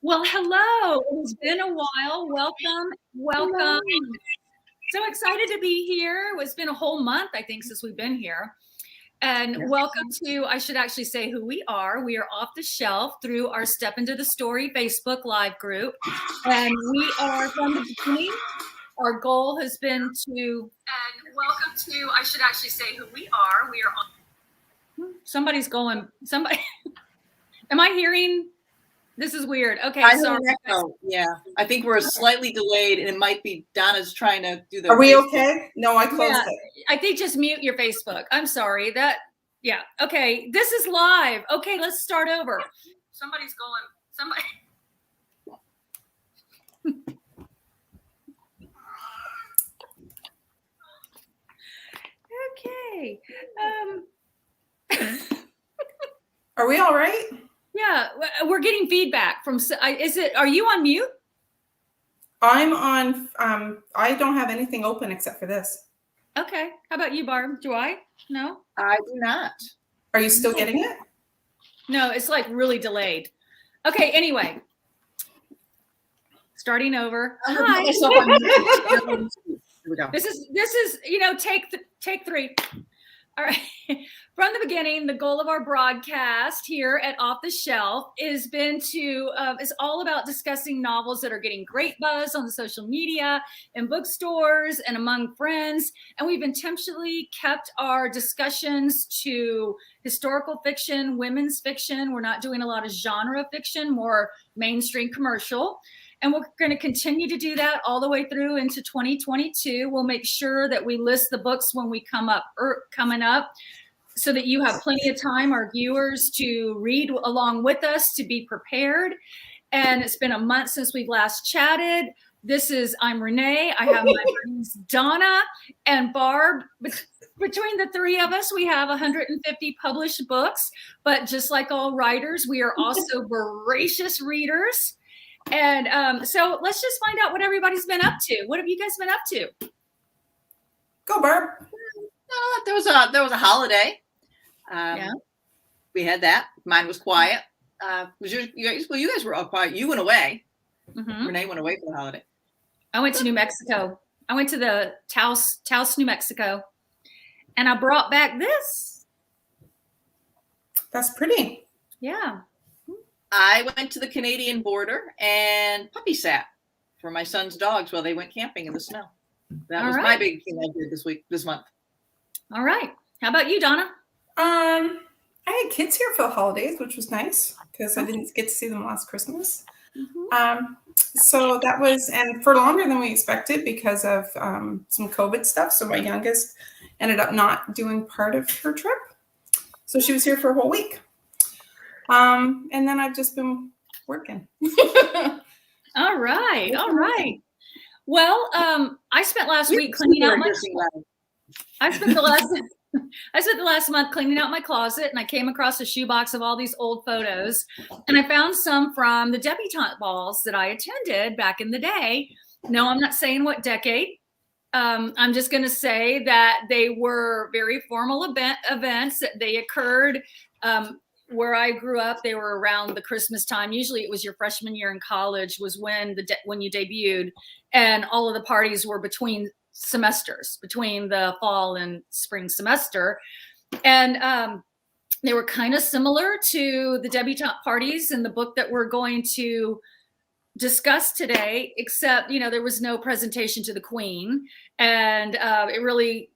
Well, hello. It's been a while. Welcome. Welcome. So excited to be here. It's been a whole month, I think, since we've been here. And welcome to, I should actually say who we are. We are Off the Shelf through our Step Into the Story Facebook Live group. And we are from the beginning. Our goal has been to, and welcome to, I should actually say who we are. We are, somebody's going, somebody, am I hearing? This is weird. Okay, sorry. Yeah, I think we're slightly delayed, and it might be Donna's trying to do the. Are we okay? No, I closed it. I think just mute your Facebook. I'm sorry. Yeah. Okay, this is live. Okay, let's start over. Somebody's going. Somebody. Okay. Are we all right? Yeah, we're getting feedback from. Are you on mute? I'm on. I don't have anything open except for this. Okay. How about you, Barb? Do I? No. I do not. Are you still getting it? No, it's like really delayed. Okay. Anyway, starting over. Hi. This is take three. All right. From the beginning, the goal of our broadcast here at Off the Shelf is all about discussing novels that are getting great buzz on the social media and bookstores and among friends. And we've intentionally kept our discussions to historical fiction, women's fiction. We're not doing a lot of genre fiction, more mainstream commercial. And we're going to continue to do that all the way through into 2022. We'll make sure that we list the books when we coming up so that you have plenty of time, our viewers, to read along with us, to be prepared. And it's been a month since we've last chatted. I'm Renee. I have my friends Donna and Barb. Between the three of us, we have 150 published books. But just like all writers, we are also voracious readers. And so let's just find out what everybody's been up to. What have you guys been up to? Go, Barb. There was a holiday. Yeah. We had that. Mine was quiet. You guys were all quiet. You went away. Mm-hmm. Renee went away for the holiday. I went to New Mexico. I went to the Taos, New Mexico. And I brought back this. That's pretty. Yeah. I went to the Canadian border and puppy sat for my son's dogs while they went camping in the snow. That was my big thing I did this month. All right. How about you, Donna? I had kids here for the holidays, which was nice because I didn't get to see them last Christmas. Mm-hmm. So that was, and for longer than we expected because of some COVID stuff. So my youngest ended up not doing part of her trip. So she was here for a whole week. And then I've just been working. All right. Well, I spent last week cleaning out my. I spent the last month cleaning out my closet, and I came across a shoebox of all these old photos, and I found some from the debutante balls that I attended back in the day. No, I'm not saying what decade. I'm just going to say that they were very formal events. That they occurred. Where I grew up, they were around the Christmas time. Usually it was your freshman year in college was when you debuted, and all of the parties were between semesters, between the fall and spring semester. And they were kind of similar to the debutante parties in the book that we're going to discuss today, except, there was no presentation to the Queen. And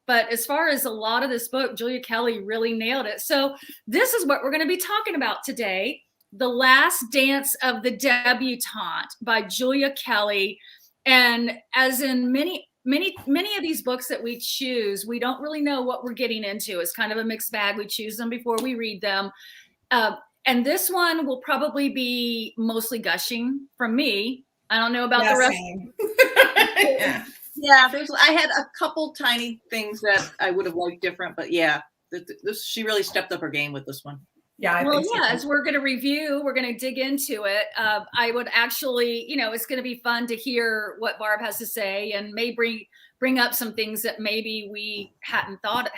but as far as a lot of this book, Julia Kelly really nailed it. So this is what we're going to be talking about today. The Last Dance of the Debutante by Julia Kelly. And as in many of these books that we choose, we don't really know what we're getting into. It's kind of a mixed bag. We choose them before we read them. And this one will probably be mostly gushing from me. I don't know about the rest. Yeah, I had a couple tiny things that I would have liked different, but yeah, she really stepped up her game with this one. Yeah. As we're going to review, we're going to dig into it. I would actually, it's going to be fun to hear what Barb has to say, and may bring up some things that maybe we have not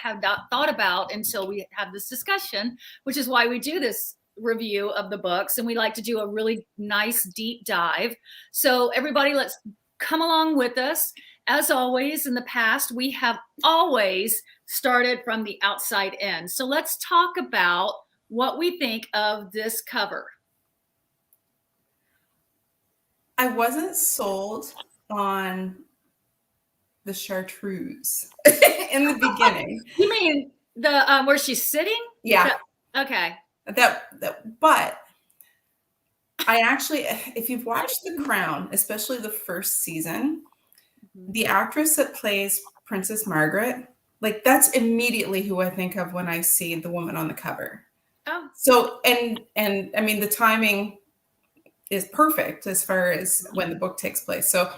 thought about until we have this discussion, which is why we do this review of the books, and we like to do a really nice deep dive. So everybody, let's come along with us. As always, in the past, we have always started from the outside in. So let's talk about what we think of this cover. I wasn't sold on the chartreuse in the beginning. You mean the where she's sitting? Yeah. Okay. But I actually, if you've watched The Crown, especially the first season, the actress that plays Princess Margaret, like that's immediately who I think of when I see the woman on the cover. Oh. So, and I mean, the timing is perfect as far as when the book takes place. So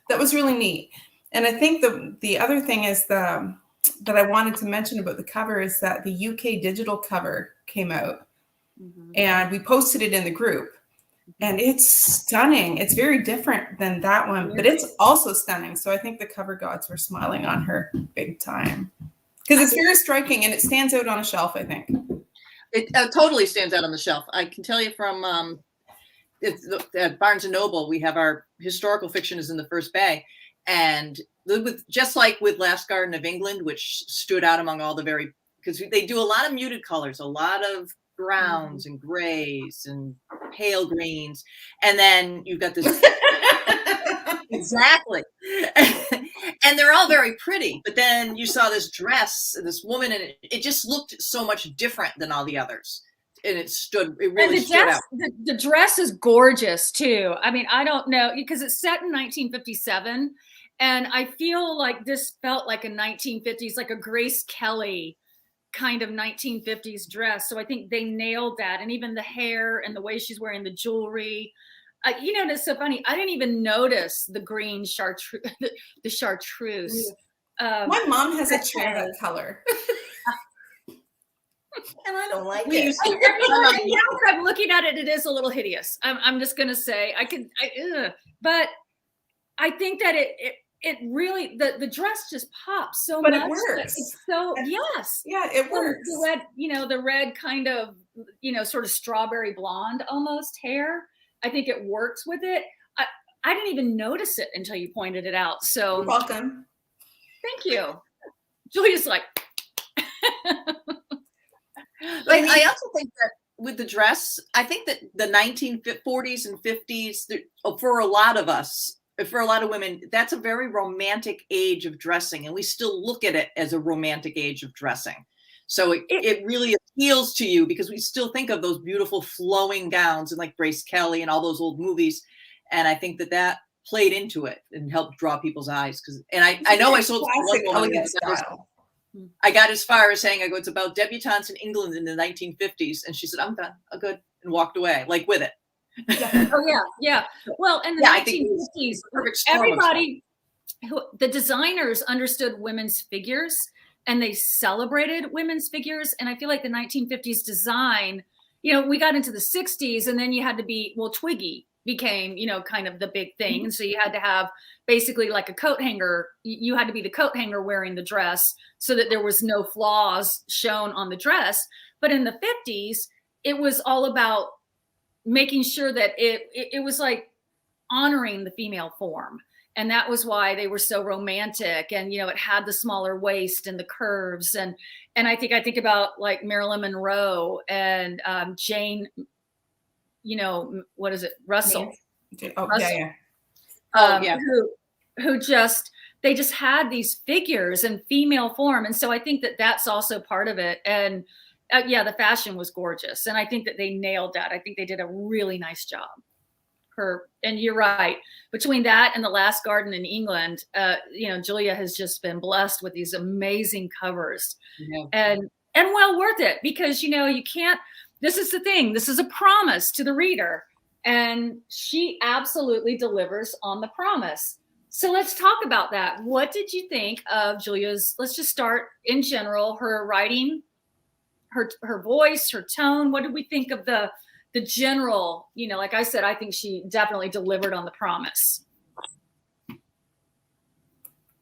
that was really neat. And I think the other thing is that I wanted to mention about the cover is that the UK digital cover came out, and we posted it in the group, and it's stunning. It's very different than that one, but it's also stunning. So I think the cover gods were smiling on her big time, because it's very striking and it stands out on a shelf, I think. It totally stands out on the shelf. I can tell you from at Barnes & Noble, we have our historical fiction is in the first bay. And just like with Last Garden of England, which stood out among all the because they do a lot of muted colors, a lot of browns and grays and pale greens. And then you've got this. Exactly. And they're all very pretty. But then you saw this dress, this woman, and it just looked so much different than all the others. And it really stood out. The dress is gorgeous too. I mean, I don't know, because it's set in 1957. And I feel like this felt like a 1950s, like a Grace Kelly kind of 1950s dress. So I think they nailed that. And even the hair and the way she's wearing the jewelry. You know, it's so funny. I didn't even notice the green chartreuse, the chartreuse. My mom has a chair that color. And I don't like it. Now I'm looking at it, it is a little hideous. I'm just going to say, but I think that it really, the dress just pops so much. But it works. It's so, yes. Yeah, it works. The red kind of, sort of strawberry blonde almost hair. I think it works with it. I didn't even notice it until you pointed it out. So you're welcome. Thank you. Julia's like. I also think that with the dress, I think that the 1940s and 50s, for a lot of us, for a lot of women, that's a very romantic age of dressing. And we still look at it as a romantic age of dressing. So it really appeals to you because we still think of those beautiful flowing gowns and like Grace Kelly and all those old movies. And I think that played into it and helped draw people's eyes. And I know I sold one woman. I got as far as saying, it's about debutantes in England in the 1950s. And she said, I'm done. I'm good. And walked away, like with it. Yeah. Oh, yeah. Yeah. Well, in the 1950s, everybody, the designers understood women's figures and they celebrated women's figures. And I feel like the 1950s design, we got into the 60s and then you had to be, Twiggy became, kind of the big thing. And so you had to have basically like a coat hanger. You had to be the coat hanger wearing the dress so that there was no flaws shown on the dress. But in the 50s, it was all about making sure that it was like honoring the female form. And that was why they were so romantic. And, it had the smaller waist and the curves. And I think about like Marilyn Monroe and Jane, what is it? Russell. Oh, Russell. Yeah. Who they just had these figures in female form. And so I think that that's also part of it. And the fashion was gorgeous. And I think that they nailed that. I think they did a really nice job. And you're right. Between that and The Last Garden in England, Julia has just been blessed with these amazing covers. Yeah. And well worth it because, you can't, this is the thing. This is a promise to the reader. And she absolutely delivers on the promise. So let's talk about that. What did you think of Julia's, let's just start in general, her writing, her voice, her tone. What did we think of the general, like I said, I think she definitely delivered on the promise.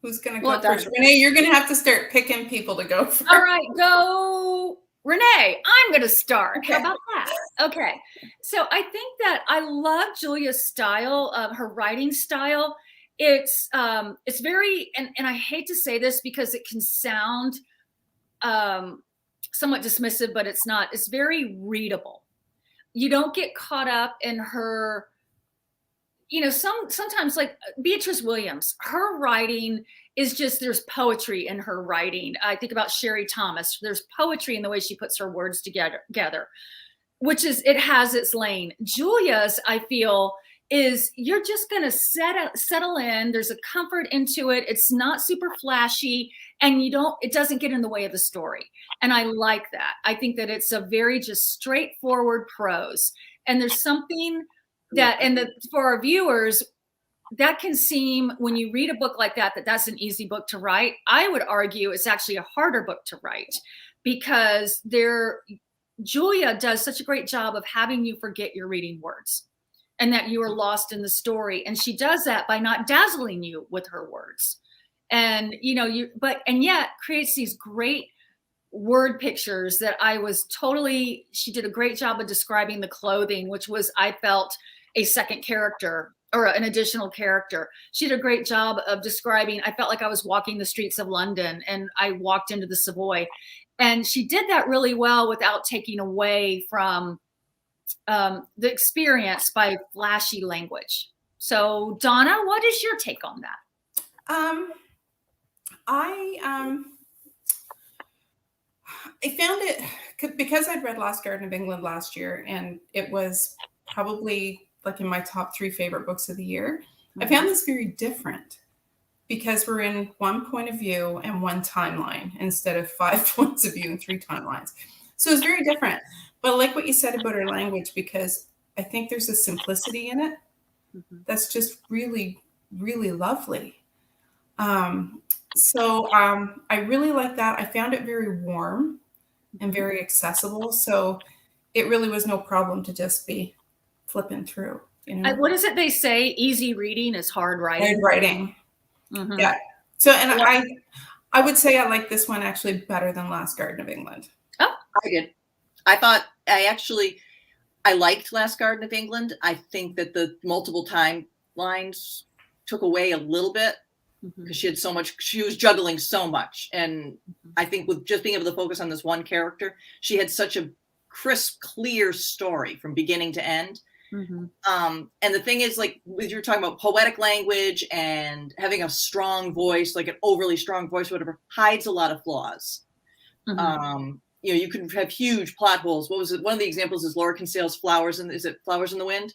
Who's going to go first? Renee, you're going to have to start picking people to go first. All right, go. Renee, I'm going to start. Okay. How about that? that. Okay. So I think that I love Julia's style, her writing style. It's very, and I hate to say this because it can sound somewhat dismissive, but it's not. It's very readable. You don't get caught up in her, sometimes like Beatrice Williams, her writing is just, there's poetry in her writing. I think about Sherry Thomas. There's poetry in the way she puts her words together, which is, it has its lane. Julia's, I feel, is you're just going to settle in. There's a comfort into it. It's not super flashy, and it doesn't get in the way of the story. And I like that. I think that it's a very just straightforward prose. And there's something that, for our viewers, that can seem, when you read a book like that, that's an easy book to write. I would argue it's actually a harder book to write, because Julia does such a great job of having you forget you're reading words and that you are lost in the story. And she does that by not dazzling you with her words. And, and yet creates these great word pictures that she did a great job of describing the clothing, which was, I felt, a second character or an additional character. She did a great job of describing, I felt like I was walking the streets of London and I walked into the Savoy. And she did that really well without taking away from the experience by flashy language. So Donna, what is your take on that? I found it, because I'd read Last Garden of England last year, and it was probably like in my top 3 favorite books of the year. I found this very different because we're in one point of view and one timeline instead of 5 points of view and 3 timelines. So it's very different. But I like what you said about her language, because I think there's a simplicity in it that's just really, really lovely. So I really like that. I found it very warm and very accessible. So it really was no problem to just be flipping through. What is it they say? Easy reading is hard writing. Hard writing. Mm-hmm. Yeah. So, and I would say I like this one actually better than Last Garden of England. Oh, I did. I thought I liked Last Garden of England. I think that the multiple timelines took away a little bit, because she was juggling so much. And I think with just being able to focus on this one character, she had such a crisp, clear story from beginning to end. And the thing is, like, you're talking about poetic language and having a strong voice, like an overly strong voice, whatever, hides a lot of flaws. You can have huge plot holes. What was it? One of the examples is Laura Kinsale's Flowers in the Wind?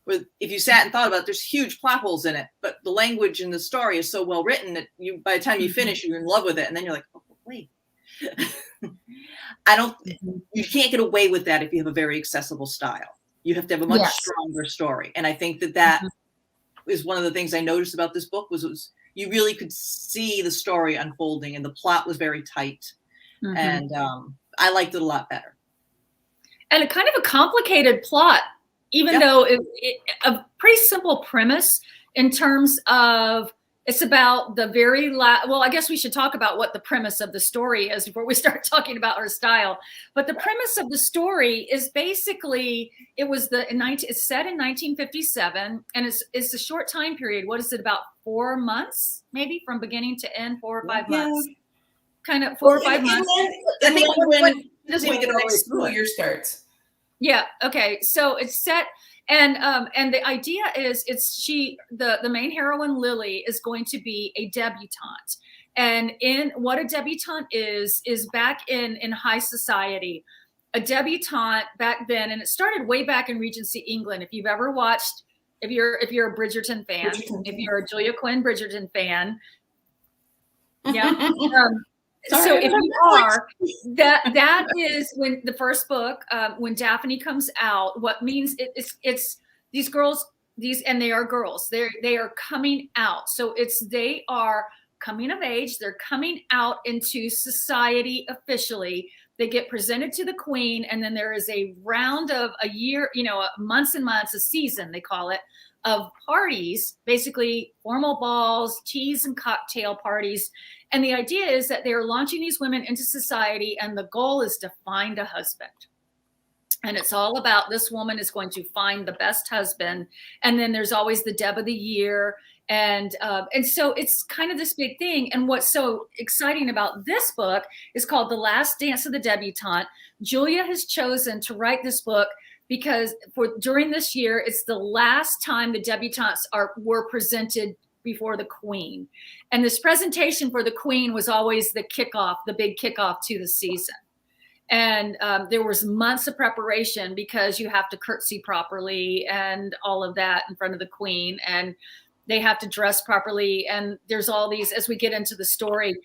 Where if you sat and thought about it, there's huge plot holes in it, but the language in the story is so well written that by the time you finish, you're in love with it. And then you're like, oh, wait. You can't get away with that if you have a very accessible style. You have to have a much stronger story. And I think that is one of the things I noticed about this book was you really could see the story unfolding, and the plot was very tight. And I liked it a lot better. And a kind of a complicated plot, even though a pretty simple premise in terms of, it's about the very well, I guess we should talk about what the premise of the story is before we start talking about her style. But the premise of the story is basically, it's set in 1957, and it's a short time period. What is it, about 4 months, maybe from beginning to end, 4 or 5 months? Kind of 4 or 5 months. I think when the next school year starts. Yeah. Okay. So it's set, and the idea is the main heroine, Lily, is going to be a debutante. And what a debutante is back in high society, a debutante back then, and it started way back in Regency England. If you've ever watched, if you're a Bridgerton fan, if you're a Julia Quinn Bridgerton fan, yeah. So if you are, that is when the first book, when Daphne comes out, what means it's these girls, and they are girls, they are coming out. So they are coming of age. They're coming out into society officially. They get presented to the queen, and then there is a round of a year, months and months, a season, they call it, of parties, basically formal balls, teas and cocktail parties. And the idea is that they're launching these women into society, and the goal is to find a husband. And it's all about this woman is going to find the best husband. And then there's always the Deb of the Year. And so it's kind of this big thing. And what's so exciting about this book is called The Last Dance of the Debutante. Julia has chosen to write this book because during this year, it's the last time the debutantes were presented before the Queen. And this presentation for the Queen was always the big kickoff to the season. And there was months of preparation because you have to curtsy properly and all of that in front of the Queen, and they have to dress properly. And there's all these, as we get into the story,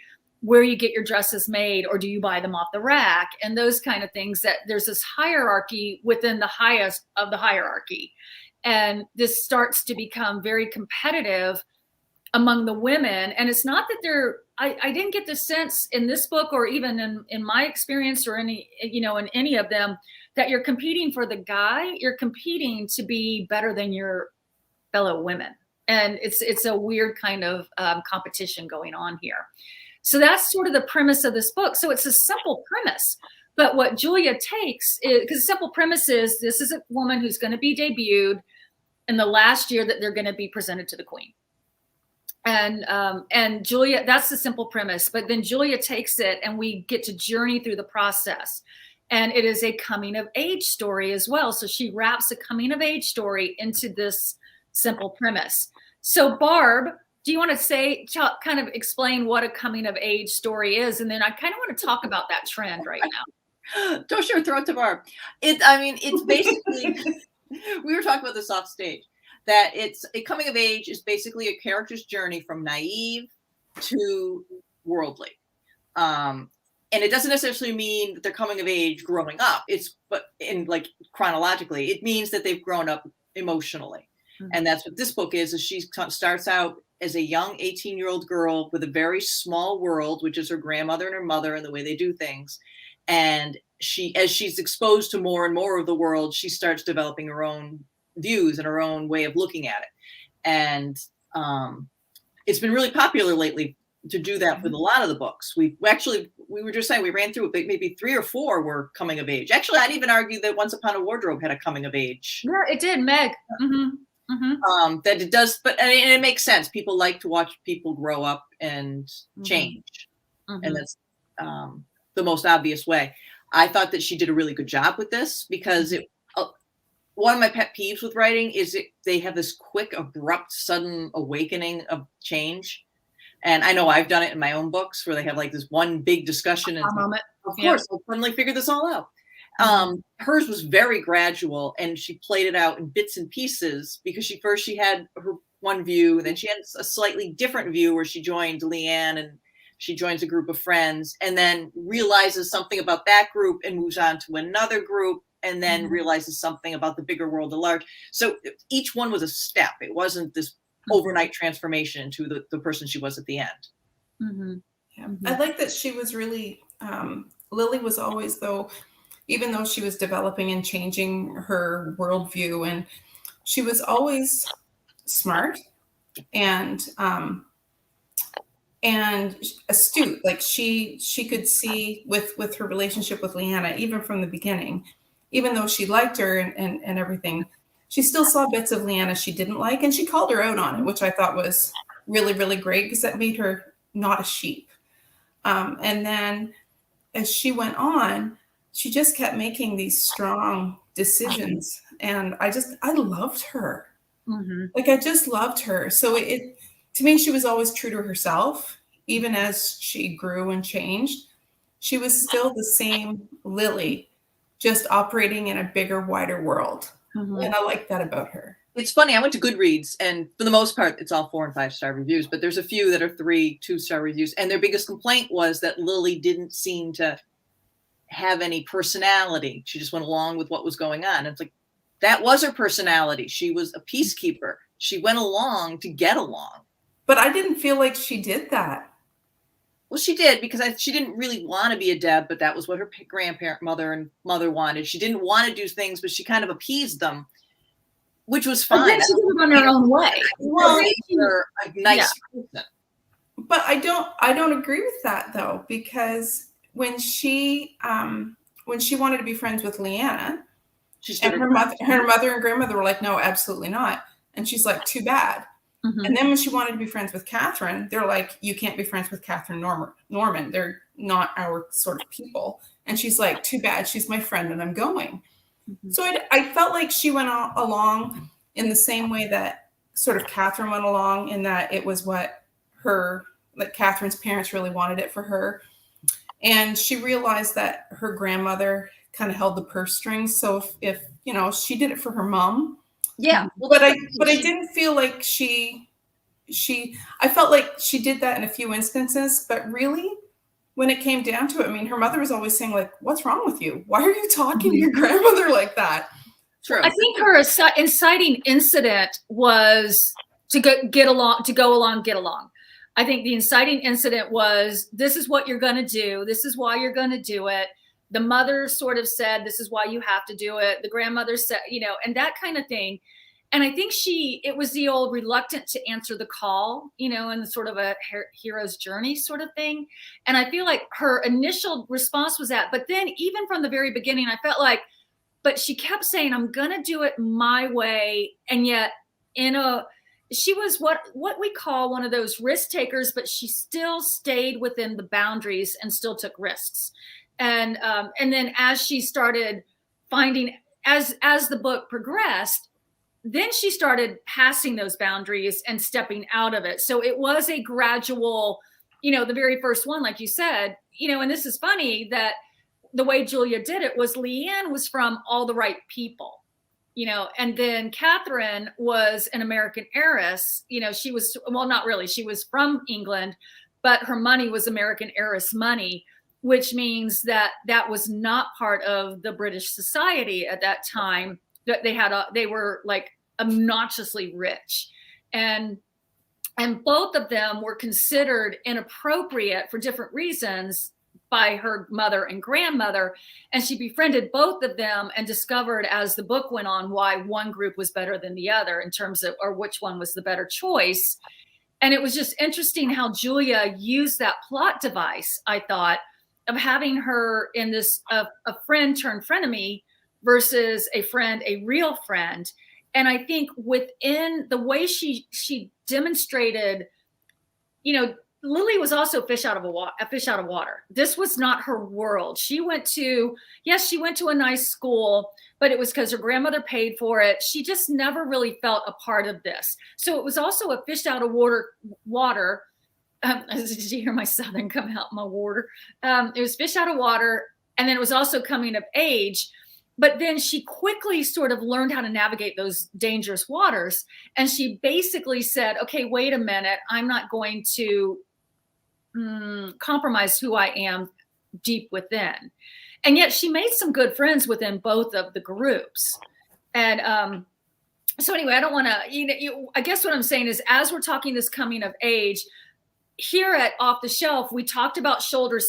where you get your dresses made, or do you buy them off the rack, and those kind of things, that there's this hierarchy within the highest of the hierarchy. And this starts to become very competitive among the women. And it's not that I didn't get the sense in this book, or even in my experience, or in any of them, that you're competing for the guy. You're competing to be better than your fellow women. And it's a weird kind of competition going on here. So that's sort of the premise of this book. So it's a simple premise. But what Julia takes is, because the simple premise is, this is a woman who's going to be debuted in the last year that they're going to be presented to the Queen. And Julia, that's the simple premise. But then Julia takes it, and we get to journey through the process. And it is a coming of age story as well. So she wraps a coming of age story into this simple premise. So Barb, do you want to kind of explain what a coming of age story is? And then I kind of want to talk about that trend right now. Oh, sure, throw it to Barb. It's basically, we were talking about this off stage, that it's a coming of age is basically a character's journey from naive to worldly. And it doesn't necessarily mean that they're coming of age growing up. But chronologically, it means that they've grown up emotionally. Mm-hmm. And that's what this book is she starts out as a young 18-year-old girl with a very small world, which is her grandmother and her mother and the way they do things. And as she's exposed to more and more of the world, she starts developing her own views and her own way of looking at it. And it's been really popular lately to do that with a lot of the books. We were just saying, we ran through it, but maybe 3 or 4 were coming of age. Actually, I'd even argue that Once Upon a Wardrobe had a coming of age. Yeah, it did, Meg. Mm-hmm. Mm-hmm. That it does, but it makes sense. People like to watch people grow up and change. Mm-hmm. And that's the most obvious way. I thought that she did a really good job with this, because one of my pet peeves with writing is they have this quick, abrupt, sudden awakening of change. And I know I've done it in my own books where they have like this one big discussion. And of course, I'll suddenly figure this all out. Hers was very gradual, and she played it out in bits and pieces, because she had her one view, and then she had a slightly different view where she joined Leanne, and she joins a group of friends, and then realizes something about that group and moves on to another group, and then realizes something about the bigger world at large. So each one was a step. It wasn't this overnight transformation into the person she was at the end. Mm-hmm. Yeah. I like that she was really, Lily was always, even though she was developing and changing her worldview, and she was always smart and astute. Like she could see with her relationship with Leanna, even from the beginning, even though she liked her and everything, she still saw bits of Leanna she didn't like, and she called her out on it, which I thought was really, really great, because that made her not a sheep. And then as she went on, she just kept making these strong decisions. And I loved her. Mm-hmm. Like, I just loved her. So to me, she was always true to herself. Even as she grew and changed, she was still the same Lily, just operating in a bigger, wider world. Mm-hmm. And I like that about her. It's funny. I went to Goodreads, and for the most part, it's all 4 and 5 star reviews, but there's a few that are 3, 2-star reviews. And their biggest complaint was that Lily didn't seem to have any personality. She just went along with what was going on. And it's like, that was her personality. She was a peacekeeper. She went along to get along. But I didn't feel like she did that. Well, she did, because she didn't really want to be a Deb, but that was what her mother wanted. She didn't want to do things, but she kind of appeased them, which was fine. She did it on her own way. Well, a nice person. But I don't agree with that, though, because when she wanted to be friends with Leanna, And her mother and grandmother were like, no, absolutely not. And she's like, too bad. Mm-hmm. And then when she wanted to be friends with Catherine, they're like, you can't be friends with Catherine Norman. They're not our sort of people. And she's like, too bad. She's my friend and I'm going. Mm-hmm. So I felt like she went along in the same way that sort of Catherine went along, in that it was what Catherine's parents really wanted it for her. And she realized that her grandmother kind of held the purse strings. So if she did it for her mom. Yeah. Well, but I didn't feel like I felt like she did that in a few instances, but really when it came down to it, I mean, her mother was always saying like, what's wrong with you? Why are you talking to your grandmother like that? True. I think her inciting incident was to get along. I think the inciting incident was, this is what you're going to do. This is why you're going to do it. The mother sort of said, this is why you have to do it. The grandmother said, and that kind of thing. And I think it was the old reluctant to answer the call, and sort of a hero's journey sort of thing. And I feel like her initial response was that, but then even from the very beginning, I felt like, but she kept saying, I'm going to do it my way. And yet she was what we call one of those risk takers, but she still stayed within the boundaries and still took risks. And then as she started finding, as the book progressed, then she started passing those boundaries and stepping out of it. So it was a gradual, the very first one, like you said, and this is funny that the way Julia did it was Leanne was from all the right people, and then Catherine was an American heiress. She was, well, not really. She was from England, but her money was American heiress money, which means that was not part of the British society at that time. That they were like obnoxiously rich, and both of them were considered inappropriate for different reasons by her mother and grandmother. And she befriended both of them and discovered as the book went on why one group was better than the other in terms of, or which one was the better choice. And it was just interesting how Julia used that plot device, I thought, of having her in this a friend turned frenemy versus a real friend. And I think within the way she demonstrated, Lily was also a fish out of water. This was not her world. She went to a nice school, but it was because her grandmother paid for it. She just never really felt a part of this. So it was also a fish out of water. Did you hear my Southern come out in my water? It was fish out of water. And then it was also coming of age. But then she quickly sort of learned how to navigate those dangerous waters. And she basically said, okay, wait a minute. I'm not going to compromise who I am deep within. And yet she made some good friends within both of the groups. And so anyway, I don't want to, I guess what I'm saying is, as we're talking this coming of age, here at Off the Shelf, we talked about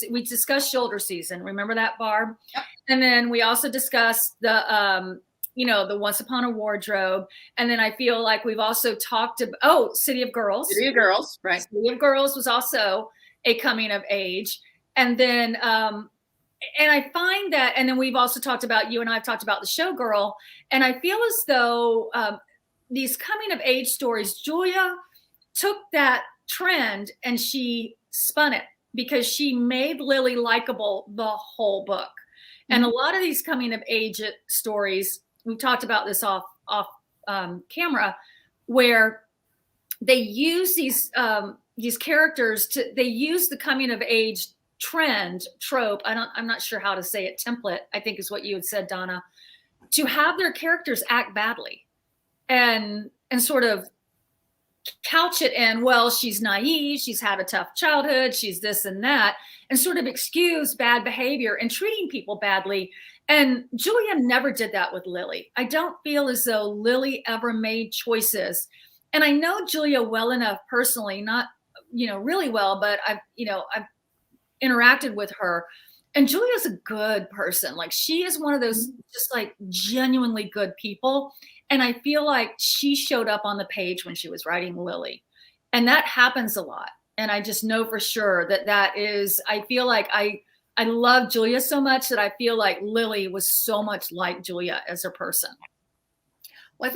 we discussed shoulder season. Remember that, Barb? Yep. And then we also discussed the Once Upon a Wardrobe. And then I feel like we've also talked about, City of Girls. City of Girls, right. City of Girls was also a coming of age. And then, and I find that, and then we've also talked about, you and I have talked about The Showgirl. And I feel as though these coming of age stories, Julia took that trend and she spun it, because she made Lily likable the whole book. And a lot of these coming of age stories, we talked about this off camera, where they use these characters they use the coming of age trope. I'm not sure how to say it. Template, I think is what you had said, Donna, to have their characters act badly and sort of couch it in, well, she's naive, she's had a tough childhood, she's this and that, and sort of excuse bad behavior and treating people badly. And Julia never did that with Lily. I don't feel as though Lily ever made choices. And I know Julia well enough personally, not, really well, but I've interacted with her. And Julia's a good person. Like, she is one of those just like genuinely good people. And I feel like she showed up on the page when she was writing Lily. And that happens a lot. And I just know for sure that is, I feel like I I love Julia so much that I feel like Lily was so much like Julia as a person. Well, I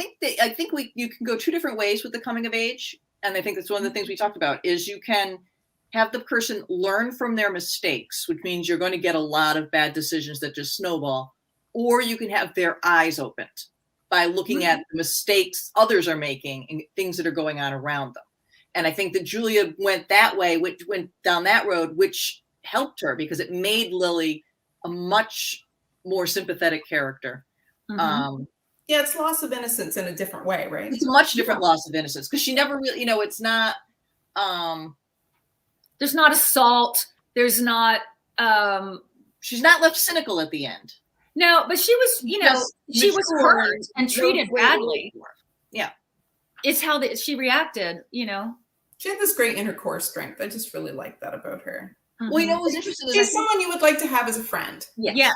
think you can go two different ways with the coming of age. And I think that's one of the things we talked about is you can have the person learn from their mistakes, which means you're going to get a lot of bad decisions that just snowball, or you can have their eyes opened by looking at the mistakes others are making and things that are going on around them. And I think that Julia went that way, which went down that road, which helped her because it made Lily a much more sympathetic character. Yeah, it's loss of innocence in a different way, right? It's a much different loss of innocence because she never really, it's not. There's not assault. There's not. She's not left cynical at the end. No, but she was, she was hurt and treated badly. Yeah, it's how she reacted. She had this great inner core strength. I just really like that about her. Well, what was interesting. She's someone you would like to have as a friend. Yes.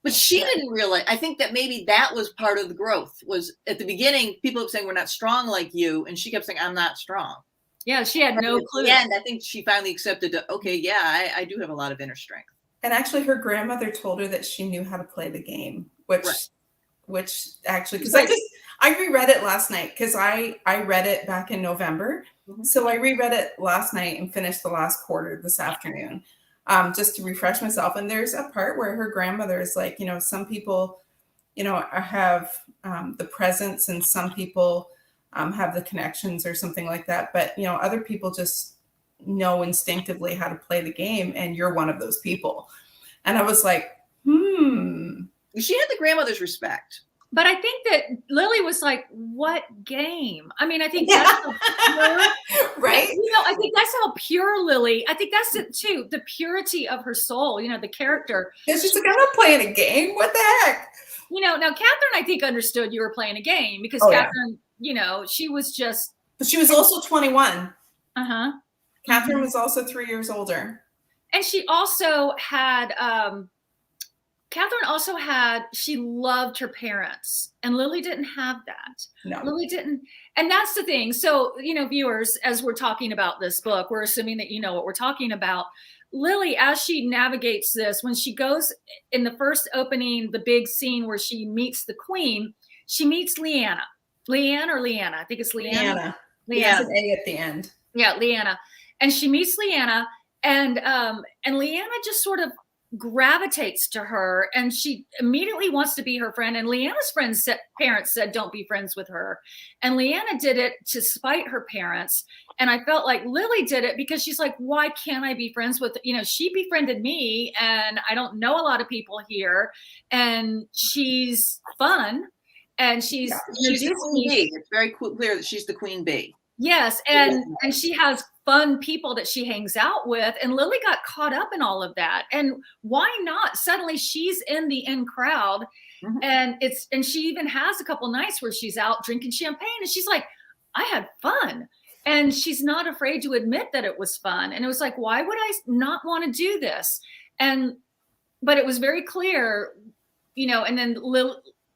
But she didn't realize, I think that maybe that was part of the growth, was at the beginning, people kept saying, we're not strong like you. And she kept saying, I'm not strong. Yeah, she had no clue. And I think she finally accepted that, okay, yeah, I do have a lot of inner strength. And actually her grandmother told her that she knew how to play the game, which actually, because I reread it last night because I read it back in November. So I reread it last night and finished the last quarter this afternoon. Just to refresh myself. And there's a part where her grandmother is like, some people, have the presence and some people have the connections or something like that. But, other people just know instinctively how to play the game. And you're one of those people. And I was like, She had the grandmother's respect. But I think that Lily was like, what game? I mean, I think that's how pure, right? I think that's how pure Lily, I think that's it too, the purity of her soul, the character. Yeah, she's like, I'm not playing a game. What the heck? Now Catherine, I think, understood you were playing a game because Catherine, she was just. But she was also 21. Uh-huh. Catherine was also 3 years older. And she also had, she loved her parents, and Lily didn't have that. No. Lily didn't. And that's the thing. So, viewers, as we're talking about this book, we're assuming that you know what we're talking about. Lily, as she navigates this, when she goes in the first opening, the big scene where she meets the queen, she meets Leanna. Leanne or Leanna? I think it's Leanna. Leanna. An A at the end. Yeah, Leanna. And she meets Leanna, and Leanna just sort of gravitates to her, and she immediately wants to be her friend. And Leanna's parents said, don't be friends with her. And Leanna did it to spite her parents. And I felt like Lily did it because she's like, why can't I be friends with, she befriended me, and I don't know a lot of people here, and she's fun. And she's the queen bee. It's very clear that she's the queen bee. Yes, and she has fun people that she hangs out with, and Lily got caught up in all of that. And why not? Suddenly she's in the in crowd, and she even has a couple nights where she's out drinking champagne, and she's like, I had fun. And she's not afraid to admit that it was fun. And it was like, why would I not want to do this? But it was very clear, and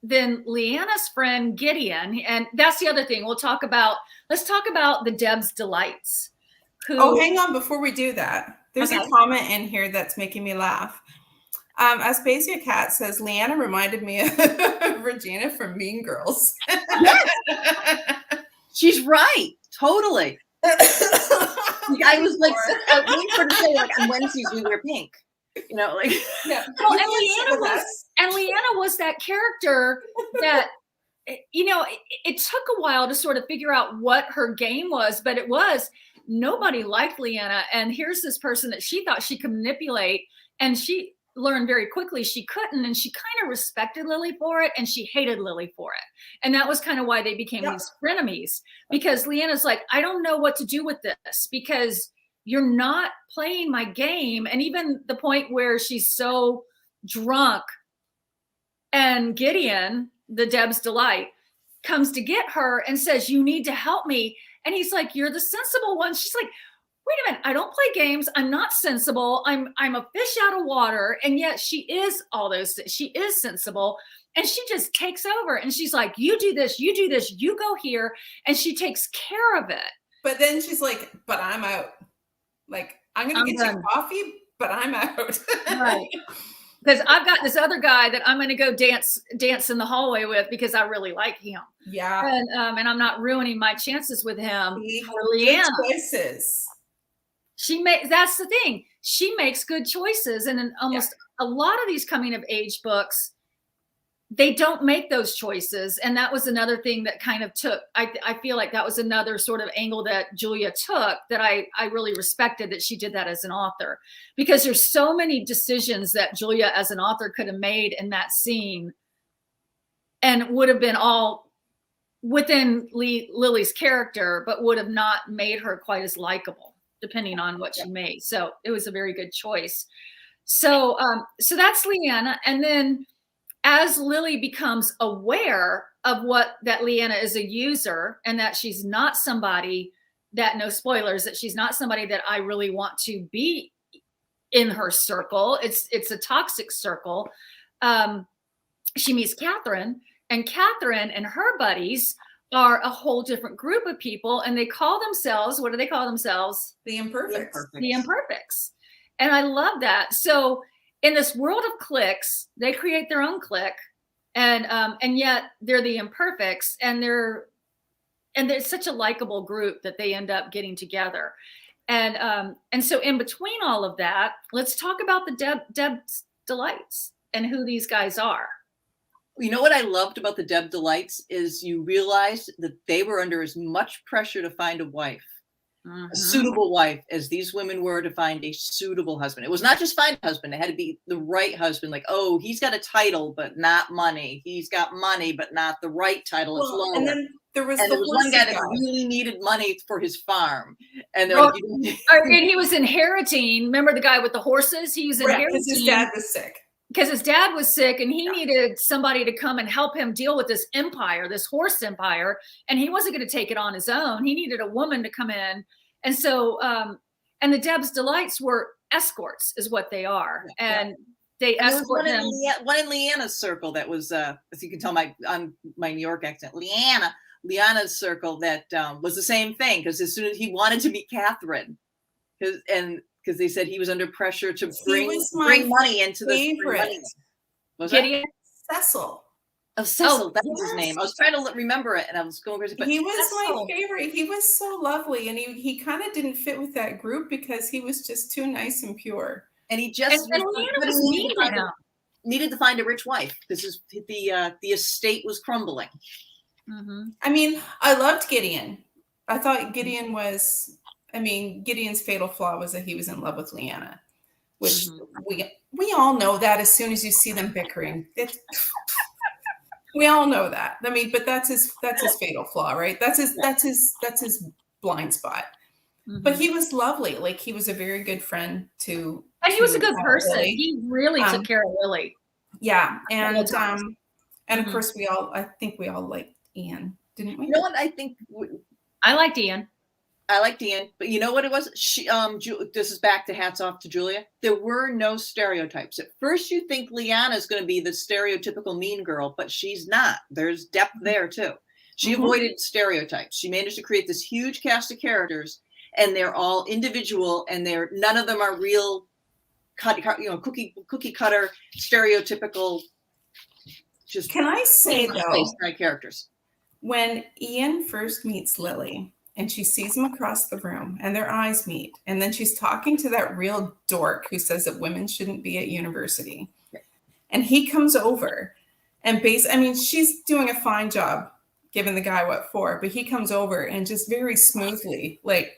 then Leanna's friend Gideon, and that's the other thing let's talk about the Deb's Delights. Hang on, before we do that, there's a comment in here that's making me laugh. Aspasia Cat says, Leanna reminded me of Regina from Mean Girls. She's right. Totally. I was like, waiting for her to say, like, on Wednesdays we wear pink. Yeah. Well, and Leanna was that character that, it took a while to sort of figure out what her game was, but it was nobody liked Leanna. And here's this person that she thought she could manipulate, and she learned very quickly she couldn't, and she kind of respected Lily for it, and she hated Lily for it. And that was kind of why they became these frenemies, because Leanna's like, I don't know what to do with this because you're not playing my game. And even the point where she's so drunk and Gideon, the Deb's Delight, comes to get her and says, you need to help me. And he's like, you're the sensible one. She's like, wait a minute, I don't play games. I'm not sensible. I'm a fish out of water. And yet she is all those things. She is sensible. And she just takes over. And she's like, you do this, you go here. And she takes care of it. But then she's like, but I'm out. Like, I'm going to get you coffee, but I'm out. Right. Because I've got this other guy that I'm going to go dance in the hallway with because I really like him. Yeah. And I'm not ruining my chances with him. Good choices. That's the thing. She makes good choices. And in almost a lot of these coming of age books, they don't make those choices. And that was another thing that kind of took, I feel like that was another sort of angle that Julia took that I really respected, that she did that as an author, because there's so many decisions that Julia as an author could have made in that scene and would have been all within Lily's character, but would have not made her quite as likable depending on what she made. So it was a very good choice. So that's Leanna. And then as Lily becomes aware of that Leanna is a user and that she's not somebody that, no spoilers, that she's not somebody that I really want to be in her circle. It's a toxic circle. She meets Catherine, and Catherine and her buddies are a whole different group of people, and they call themselves, what do they call themselves? The Imperfects. The Imperfects. And I love that. So in this world of cliques, they create their own clique, and yet they're the Imperfects, and they're such a likable group that they end up getting together. And so in between all of that, let's talk about the Deb's Delights and who these guys are. You know what I loved about the Deb Delights is you realized that they were under as much pressure to find a wife. A suitable wife as these women were to find a suitable husband. It was not just find a husband. It had to be the right husband. Like, oh, he's got a title, but not money. He's got money, but not the right title. It's lower. And then there was one guy that really needed money for his farm. And and he was inheriting. Remember the guy with the horses? He was inheriting. Because his dad was sick. Because his dad was sick, and he needed somebody to come and help him deal with this empire, this horse empire. And he wasn't going to take it on his own. He needed a woman to come in. And so, and the Deb's Delights were escorts, is what they are. And they escort him. One in Leanna's circle that was, as you can tell on my New York accent, Leanna's circle that was the same thing. Because as soon as he wanted to meet Catherine, because they said he was under pressure to bring money into the money. Was Gideon? Cecil. Oh, Cecil, that was his name. I was trying to remember it, and I was going crazy. But he was my favorite. He was so lovely, and he kind of didn't fit with that group because he was just too nice and pure. And he just needed to find a rich wife. This is the estate was crumbling. Mm-hmm. I mean, I loved Gideon. I thought Gideon was. I mean, Gideon's fatal flaw was that he was in love with Leanna, which we all know that as soon as you see them bickering. We all know that. I mean, but that's his fatal flaw, right? That's his blind spot. Mm-hmm. But he was lovely. Like, he was a very good friend to. And he was a good person. Lily. He really took care of Lily. Yeah, and of course I think we all liked Ian, didn't we? You know what I think? I liked Ian. I liked Ian, but you know what it was? This is back to hats off to Julia. There were no stereotypes. At first, you think Leanna is going to be the stereotypical mean girl, but she's not. There's depth there too. She avoided stereotypes. She managed to create this huge cast of characters, and they're all individual, and none of them are real, cookie cutter, stereotypical. Just can I say though, characters. When Ian first meets Lily. And she sees him across the room and their eyes meet. And then she's talking to that real dork who says that women shouldn't be at university. Yeah. And he comes over and she's doing a fine job giving the guy what for, but he comes over and just very smoothly, like,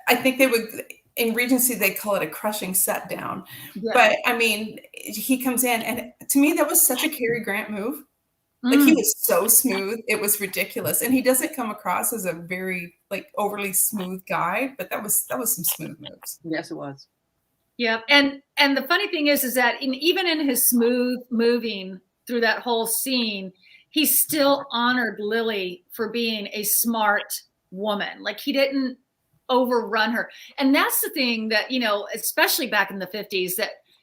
I think they would, in Regency, they call it a crushing set down. Yeah. But I mean, he comes in, and to me, that was such a Cary Grant move. Like, he was so smooth. It was ridiculous. And he doesn't come across as a very, like, overly smooth guy, but that was some smooth moves. Yes, it was. Yeah. And the funny thing is that even in his smooth moving through that whole scene, he still honored Lily for being a smart woman. Like, he didn't overrun her. And that's the thing that, especially back in the 50s,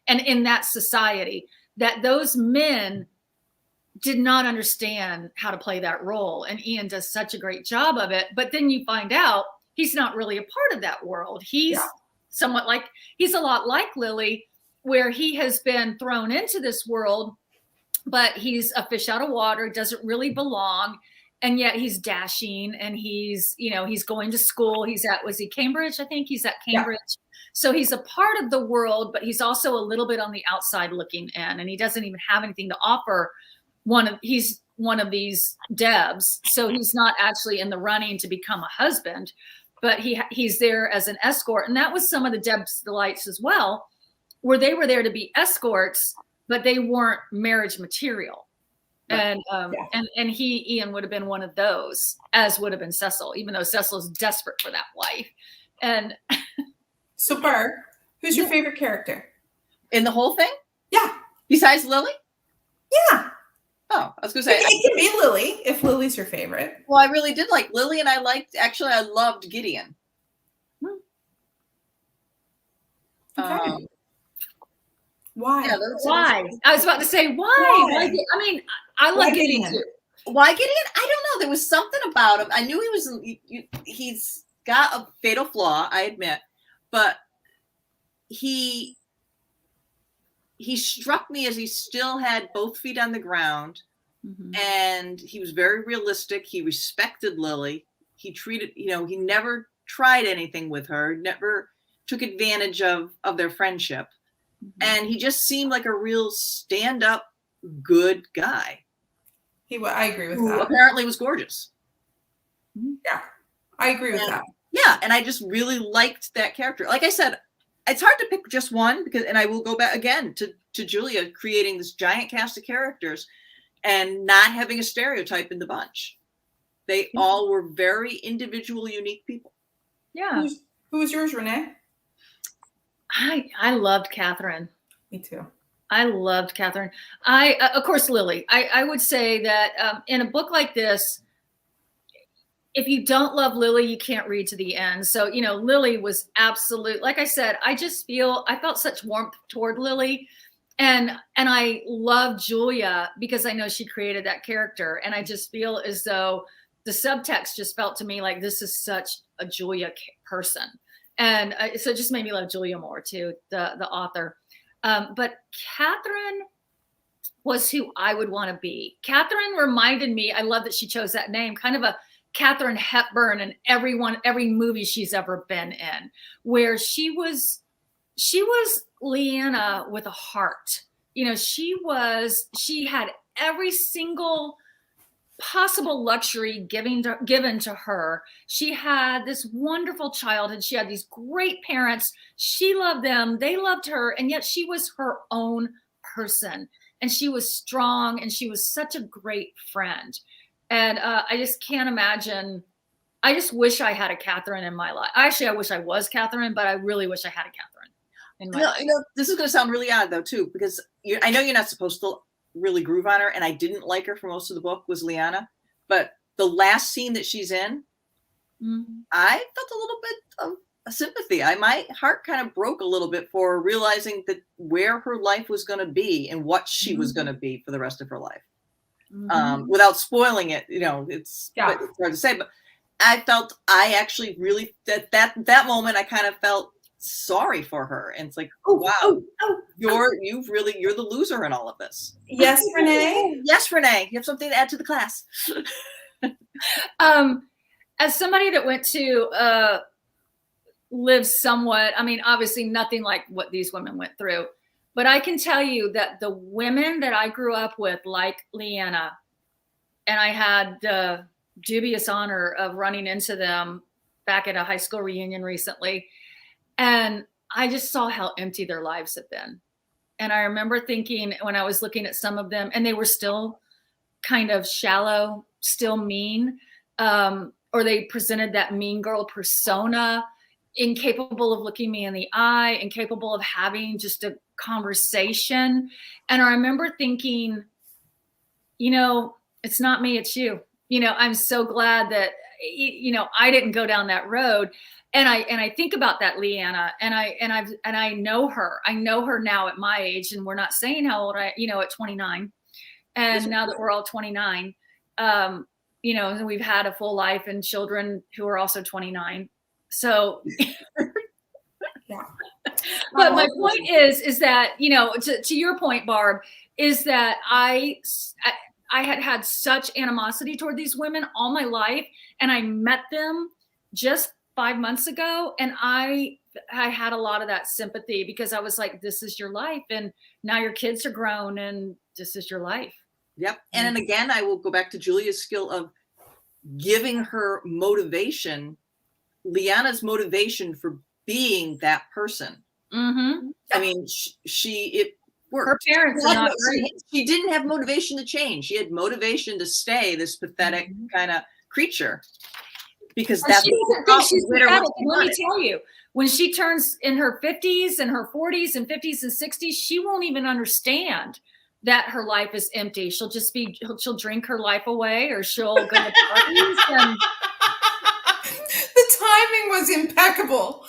and in that society, that those men did not understand how to play that role. And Ian does such a great job of it. But then you find out he's not really a part of that world. He's somewhat like, he's a lot like Lily, where he has been thrown into this world, but he's a fish out of water, doesn't really belong. And yet he's dashing, and he's, you know, he's going to school. Was he Cambridge? I think he's at Cambridge. Yeah. So he's a part of the world, but he's also a little bit on the outside looking in, and he doesn't even have anything to offer. He's one of these Debs. So he's not actually in the running to become a husband, but he's there as an escort. And that was some of the Deb's delights as well, where they were there to be escorts, but they weren't marriage material. And Ian would have been one of those, as would have been Cecil, even though Cecil's desperate for that wife. And so, Barb, who's your favorite character in the whole thing? Yeah, besides Lily. Yeah. Oh, I was gonna say it can be Lily if Lily's your favorite. Well, I really did like Lily, and I loved Gideon. Okay. Why? Yeah, why? I was about to say why. I mean, I love Gideon too. Why Gideon? I don't know. There was something about him. I knew he was. He's got a fatal flaw, I admit, but he struck me as he still had both feet on the ground, and he was very realistic. He respected Lily. He treated, he never tried anything with her. Never took advantage of their friendship. And he just seemed like a real stand-up, good guy. I agree with that. Apparently was gorgeous. Yeah, I agree with that. Yeah, and I just really liked that character. Like I said, it's hard to pick just one and I will go back again to Julia creating this giant cast of characters and not having a stereotype in the bunch. They all were very individual, unique people. Yeah. Who was yours, Renee? I loved Catherine. Me too. I loved Catherine. Of course, Lily. I would say that in a book like this, if you don't love Lily, you can't read to the end. So, Lily was absolute. Like I said, I felt such warmth toward Lily. And I love Julia because I know she created that character. And I just feel as though the subtext just felt to me like this is such a Julia person. And so it just made me love Julia more too, the author. But Catherine was who I would want to be. Catherine reminded me, I love that she chose that name, kind of a Katharine Hepburn in every movie she's ever been in, where she was Leanna with a heart. She had every single possible luxury given to her. She had this wonderful childhood. She had these great parents. She loved them. They loved her. And yet she was her own person. And she was strong. And she was such a great friend. And I just can't imagine. I just wish I had a Catherine in my life. Actually, I wish I was Catherine, but I really wish I had a Catherine in my life. This is going to sound really odd, though, too, because I know you're not supposed to really groove on her, and I didn't like her for most of the book was Leanna, but the last scene that she's in, I felt a little bit of a sympathy. My heart kind of broke a little bit for her, realizing that where her life was going to be and what she was going to be for the rest of her life. Without spoiling it, it's hard to say, but I actually really that moment I kind of felt sorry for her, and it's like, you're the loser in all of this. Yes, Renee. Yes, Renee. You have something to add to the class. As somebody that went to live somewhat, I mean, obviously nothing like what these women went through, but I can tell you that the women that I grew up with, like Leanna, and I had the dubious honor of running into them back at a high school reunion recently. And I just saw how empty their lives have been. And I remember thinking when I was looking at some of them, and they were still kind of shallow, still mean, or they presented that mean girl persona, incapable of looking me in the eye, incapable of having just a conversation. And I remember thinking, it's not me, it's you. I'm so glad that, I didn't go down that road. And I think about that Leanna, and I know her. I know her now at my age, and we're not saying how old at 29. And now that we're all 29, we've had a full life and children who are also 29. So yeah. But my point is that, you know, to your point, Barb, is that I had such animosity toward these women all my life, and I met them just 5 months ago, and I had a lot of that sympathy because I was like, this is your life, and now your kids are grown, and this is your life. Yep. And then again, I will go back to Julia's skill of giving her motivation, Liana's motivation for being that person. Mm-hmm. I mean, it worked. Her parents are not great. She didn't have motivation to change. She had motivation to stay this pathetic kind of creature. Because that's she doesn't think she's pathetic. Let me tell you, when she turns in her 50s and her 40s and 50s and 60s, she won't even understand that her life is empty. She'll drink her life away, or she'll go to parties. And the timing was impeccable.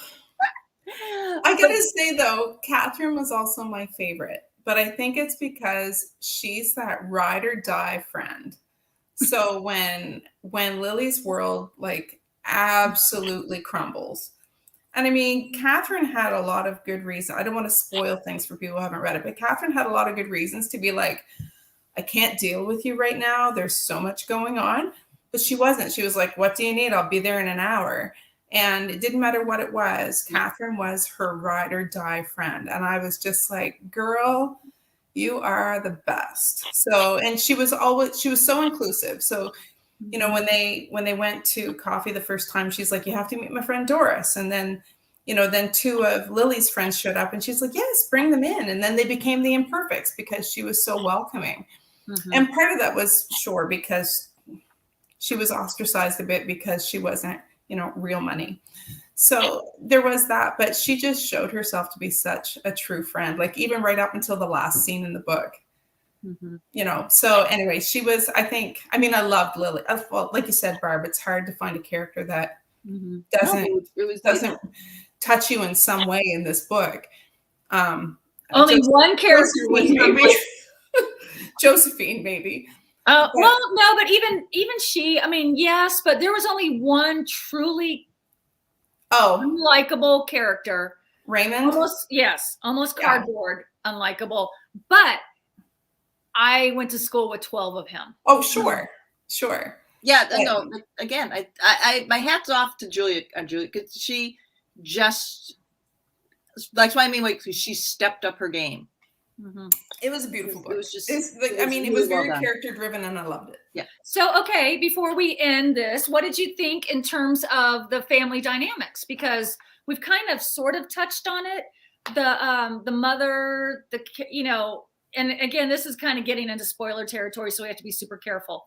I gotta say though, Catherine was also my favorite, but I think it's because she's that ride or die friend. So when Lily's world like absolutely crumbles, and I mean, Catherine had a lot of good reasons. I don't want to spoil things for people who haven't read it, but Catherine had a lot of good reasons to be like, I can't deal with you right now. There's so much going on. But she wasn't. She was like, what do you need? I'll be there in an hour. And it didn't matter what it was. Catherine was her ride or die friend. And I was just like, girl, you are the best. So, and she was so inclusive. So, you know, when they went to coffee the first time, she's like, you have to meet my friend Doris. And then, you know, then two of Lily's friends showed up and she's like, yes, bring them in. And then they became the Imperfects because she was so welcoming. Mm-hmm. And part of that was sure because she was ostracized a bit because she wasn't, you know, real money. So there was that, but she just showed herself to be such a true friend, like even right up until the last scene in the book. Mm-hmm. You know, so anyway, she was, I loved Lily. Well, like you said, Barb, it's hard to find a character that doesn't touch you in some way in this book. Only one character was maybe Josephine, maybe. Well, no, but even she, I mean, yes, but there was only one truly unlikable character. Raymond? Almost cardboard, unlikable. But I went to school with 12 of him. Oh, sure. Yeah, no, again, I my hat's off to Julia, because she just, that's what I mean, like, she stepped up her game. Mm-hmm. It was a beautiful book. It was really very character driven and I loved it. Yeah. So, okay, before we end this, what did you think in terms of the family dynamics? Because we've kind of sort of touched on it. The mother, you know, and again, this is kind of getting into spoiler territory, so we have to be super careful.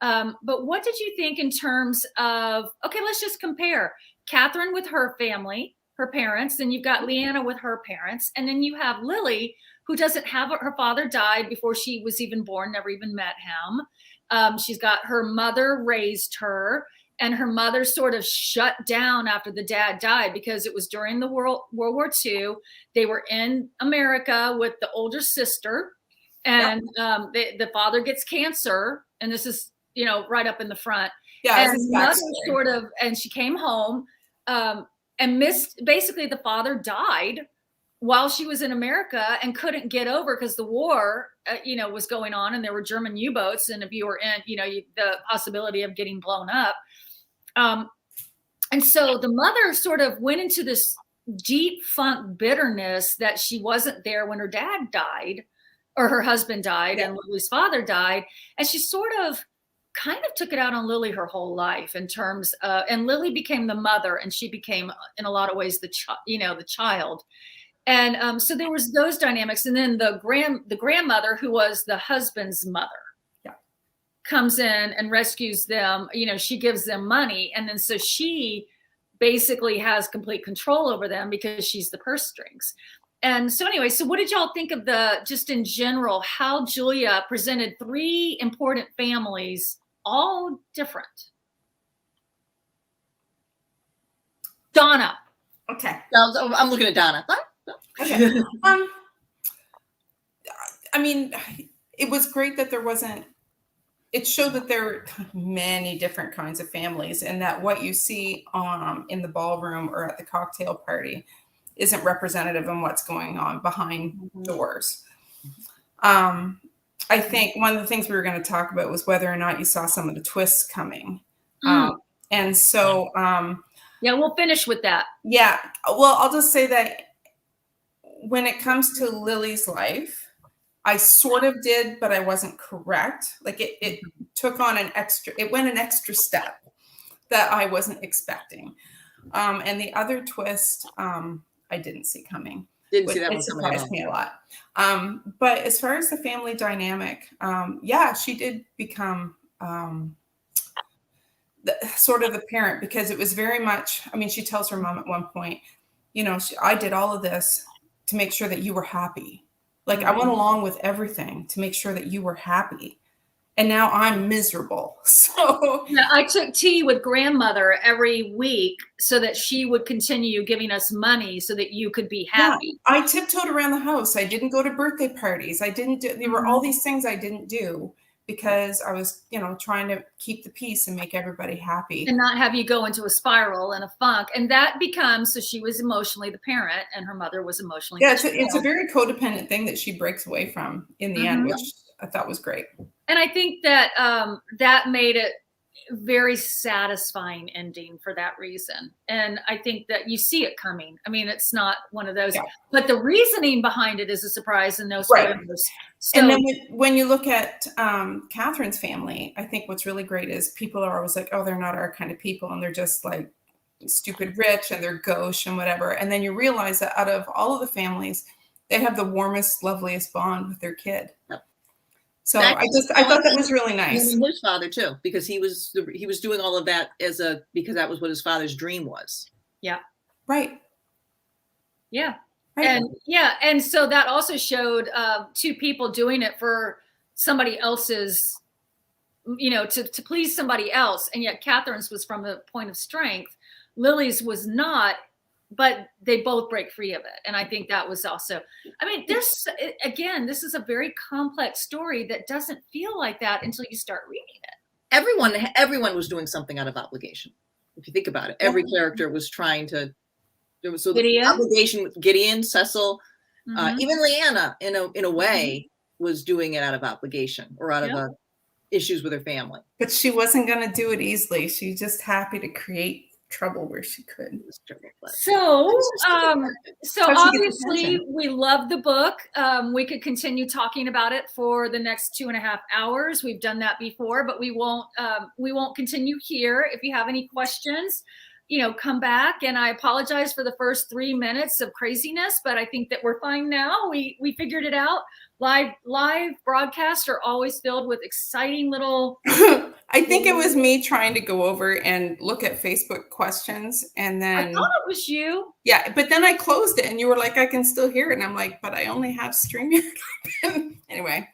But what did you think in terms of, okay, let's just compare Catherine with her family, her parents, then you've got Leanna with her parents, and then you have Lily, who doesn't have, her father died before she was even born, never even met him. She's got her mother raised her, and her mother sort of shut down after the dad died because it was during the World War II. They were in America with the older sister, and the father gets cancer, and this is, you know, right up in the front. Yeah, and mother and she came home and basically the father died while she was in America and couldn't get over because the war, was going on, and there were German U-boats, and if you were in, the possibility of getting blown up. And so the mother sort of went into this deep funk bitterness that she wasn't there when her dad died, or her husband died, and Lily's father died. And she sort of kind of took it out on Lily her whole life in terms of, and Lily became the mother, and she became, in a lot of ways, the child. And so there was those dynamics. And then the grandmother, who was the husband's mother, comes in and rescues them. She gives them money. And then so she basically has complete control over them because she's the purse strings. And so anyway, so what did y'all think of just in general, how Julia presented three important families, all different? Donna. Okay. I'm looking at Donna. Okay. I mean, it was great that it showed that there are many different kinds of families, and that what you see in the ballroom or at the cocktail party isn't representative of what's going on behind Mm-hmm. doors. I think one of the things we were going to talk about was whether or not you saw some of the twists coming. And so, yeah, we'll finish with that. Yeah. Well, I'll just say that when it comes to Lily's life, I sort of did, but I wasn't correct. Like it took on it went an extra step that I wasn't expecting. And the other twist, I didn't see coming. Didn't see that one coming at all. It surprised me a lot. But as far as the family dynamic, yeah, she did become sort of the parent, because it was very much, I mean, she tells her mom at one point, you know, I did all of this to make sure that you were happy. Like I went along with everything to make sure that you were happy. And now I'm miserable. So yeah, I took tea with grandmother every week so that she would continue giving us money so that you could be happy. Yeah, I tiptoed around the house. I didn't go to birthday parties. I didn't do, there were all these things I didn't do because I was, you know, trying to keep the peace and make everybody happy. And not have you go into a spiral and a funk. And that becomes, so she was emotionally the parent and her mother was emotionally the child. It's a very codependent thing that she breaks away from in the end, which I thought was great. And I think that that made it very satisfying ending for that reason. And I think that you see it coming. I mean, it's not one of those, but the reasoning behind it is a surprise and no spoilers. Right. So, and then when you look at Catherine's family, I think what's really great is people are always like, oh, they're not our kind of people. And they're just like stupid rich and they're gauche and whatever. And then you realize that out of all of the families, they have the warmest, loveliest bond with their kid. Yep. So I thought that was really nice. And his father too, because he was doing all of that because that was what his father's dream was. Yeah. Right. Yeah. Right. And so that also showed two people doing it for somebody else's, you know, to please somebody else. And yet Catherine's was from a point of strength. Lily's was not, but they both break free of it. And I think that was also, I mean, again, this is a very complex story that doesn't feel like that until you start reading it. Everyone was doing something out of obligation. If you think about it, every character was trying to, there was the obligation with Gideon, Cecil, even Leanna in a way was doing it out of obligation or out of issues with her family. But she wasn't going to do it easily. She's just happy to create trouble where she could. So obviously we love the book. We could continue talking about it for the next 2.5 hours. We've done that before, but we won't continue here. If you have any questions, you know, come back. And I apologize for the first 3 minutes of craziness, but I think that we're fine now. We figured it out. Live broadcasts are always filled with exciting little. I think it was me trying to go over and look at Facebook questions, and then I thought it was you. Yeah, but then I closed it, and you were like, "I can still hear it," and I'm like, "But I only have StreamYard open." Anyway,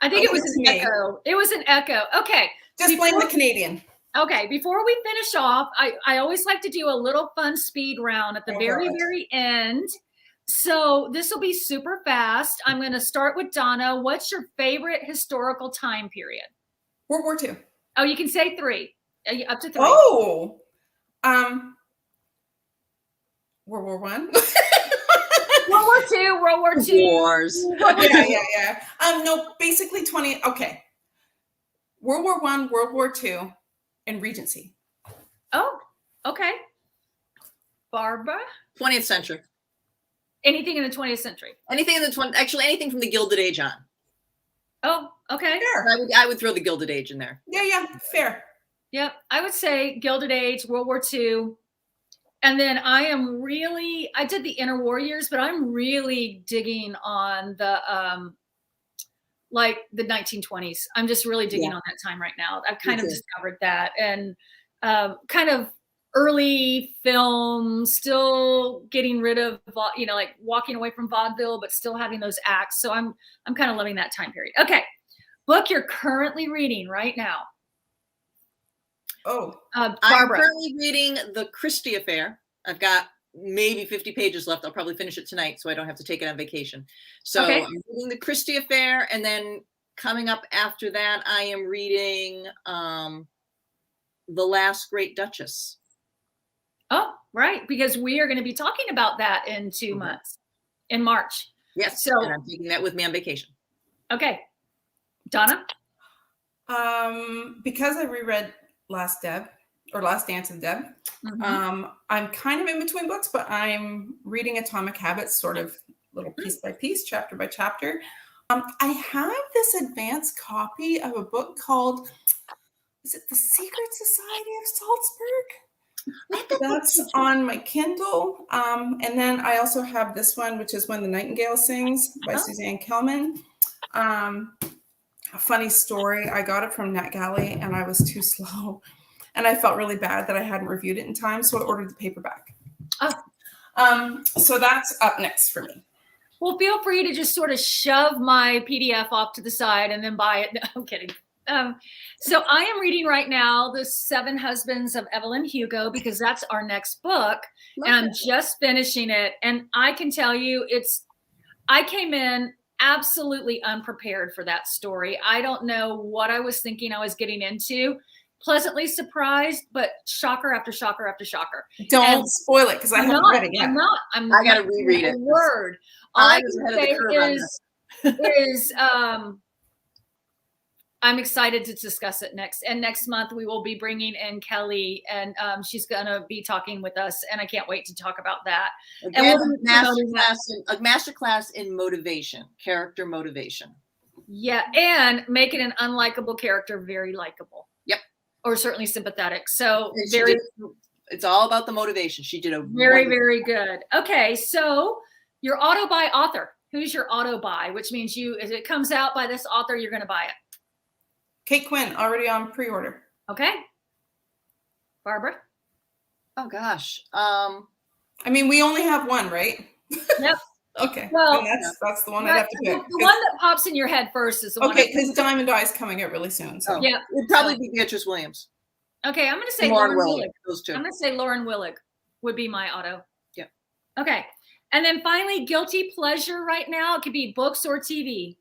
I think it was an echo. It was an echo. Okay, just blame the Canadian. Okay, before we finish off, I always like to do a little fun speed round at the very end. So this will be super fast. I'm going to start with Donna. What's your favorite historical time period? World War II. Oh, you can say 3. Up to 3. Oh, World War I. World War II. World War II. Wars. Yeah. No, basically 20. Okay. World War I, World War II, and Regency. Oh, okay. Barbara? 20th century. Anything in the 20th century? Anything in the actually anything from the Gilded Age on. Oh, okay. Fair. I would throw the Gilded Age in there. Yeah, fair. Yep, I would say Gilded Age, World War II. And then I did the interwar years, but I'm really digging on the like the 1920s. I'm just really digging on that time right now. I've kind of discovered that, and kind of early film, still getting rid of, you know, like walking away from vaudeville, but still having those acts. So I'm kind of loving that time period. Okay, book you're currently reading right now. Oh, Barbara. I'm currently reading The Christie Affair. I've got maybe 50 pages left. I'll probably finish it tonight so I don't have to take it on vacation. So I'm reading The Christie Affair, and then coming up after that, I am reading The Last Great Duchess. Oh, right. Because we are going to be talking about that in 2 months, in March. Yes. So and I'm taking that with me on vacation. Okay. Donna? Because I reread Last Dance of Deb, I'm kind of in between books, but I'm reading Atomic Habits sort of little piece by piece, chapter by chapter. I have this advanced copy of a book called, is it The Secret Society of Salzburg? That's on my Kindle. And then I also have this one, which is When the Nightingale Sings by Suzanne Kelman. A funny story, I got it from NetGalley and I was too slow. And I felt really bad that I hadn't reviewed it in time, so I ordered the paperback. So that's up next for me. Well, feel free to just sort of shove my PDF off to the side and then buy it. No, I'm kidding. So I am reading right now The 7 Husbands of Evelyn Hugo, because that's our next book. And I'm just finishing it. And I can tell you, I came in absolutely unprepared for that story. I don't know what I was thinking I was getting into. Pleasantly surprised, but shocker after shocker after shocker. Don't spoil it, because I haven't read it yet. I got to reread it. Word. All I can say is I'm excited to discuss it next. And next month we will be bringing in Kelly, and she's going to be talking with us. And I can't wait to talk about that. Again, a masterclass in motivation, character motivation. Yeah, and making an unlikable character very likable. Yep. Or certainly sympathetic. So it's all about the motivation. She did a very, very good. Okay, so your auto buy author. Who's your auto buy? Which means if it comes out by this author, you're going to buy it. Kate Quinn, already on pre-order. Okay. Barbara? Oh gosh. I mean, we only have one, right? Yep. Okay. Well, that's the one I'd have to pick. The one that pops in your head first is the one. Okay, because Diamond Eye is coming out really soon. So yeah, it'd probably be Beatrice Williams. Okay, I'm going to say Lauren Willig. Those two. I'm going to say Lauren Willig would be my auto. Yeah. Okay, and then finally, guilty pleasure right now. It could be books or TV.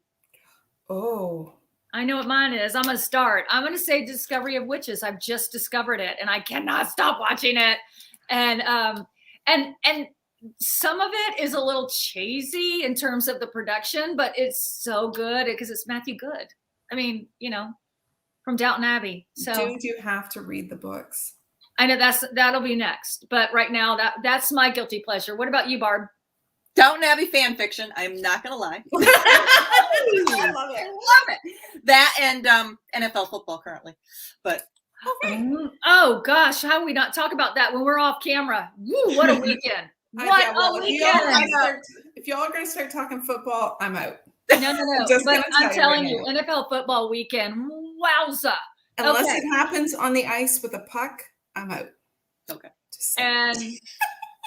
Oh. I know what mine is. I'm going to start. I'm going to say Discovery of Witches. I've just discovered it, and I cannot stop watching it. And some of it is a little cheesy in terms of the production, but it's so good because it's Matthew Good. I mean, from Downton Abbey. So do you have to read the books? I know that'll be next, but right now that's my guilty pleasure. What about you, Barb? Downton Abbey fan fiction. I'm not gonna lie. I love it. That and NFL football currently, but oh gosh, how do we not talk about that when we're off camera? Woo, what a weekend! What a weekend! If y'all are gonna start talking football, I'm out. No. But I'm telling you, NFL football weekend, wowza! Unless it happens on the ice with a puck, I'm out. Okay. And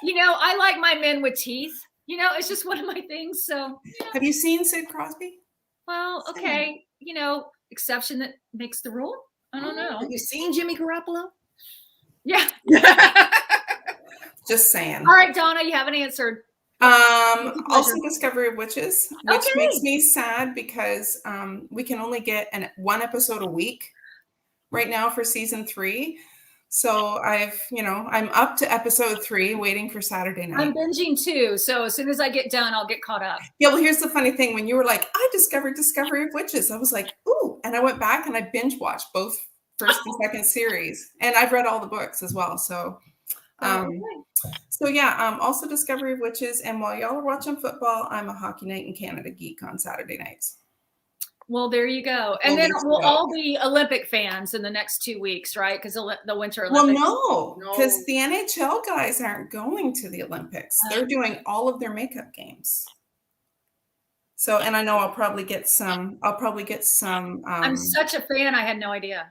I like my men with teeth. It's just one of my things. So, have you seen Sid Crosby? Well, okay. Exception that makes the rule. I don't know. Have you seen Jimmy Garoppolo? Yeah. Just saying. All right, Donna, you haven't answered. Also Discovery of Witches, which makes me sad because we can only get one episode a week right now for season 3. So I'm up to episode 3 waiting for Saturday night. I'm binging too. So as soon as I get done, I'll get caught up. Yeah, well, here's the funny thing. When you were like, I discovered Discovery of Witches, I was like, ooh. And I went back and I binge watched both first and second series. And I've read all the books as well. So, also Discovery of Witches. And while y'all are watching football, I'm a Hockey Night in Canada geek on Saturday nights. Well, there you go. And then we'll all be Olympic fans in the next 2 weeks, right? Because the Winter Olympics. Well, no, because the NHL guys aren't going to the Olympics. They're doing all of their makeup games. So, and I know I'll probably get some. I'm such a fan. I had no idea.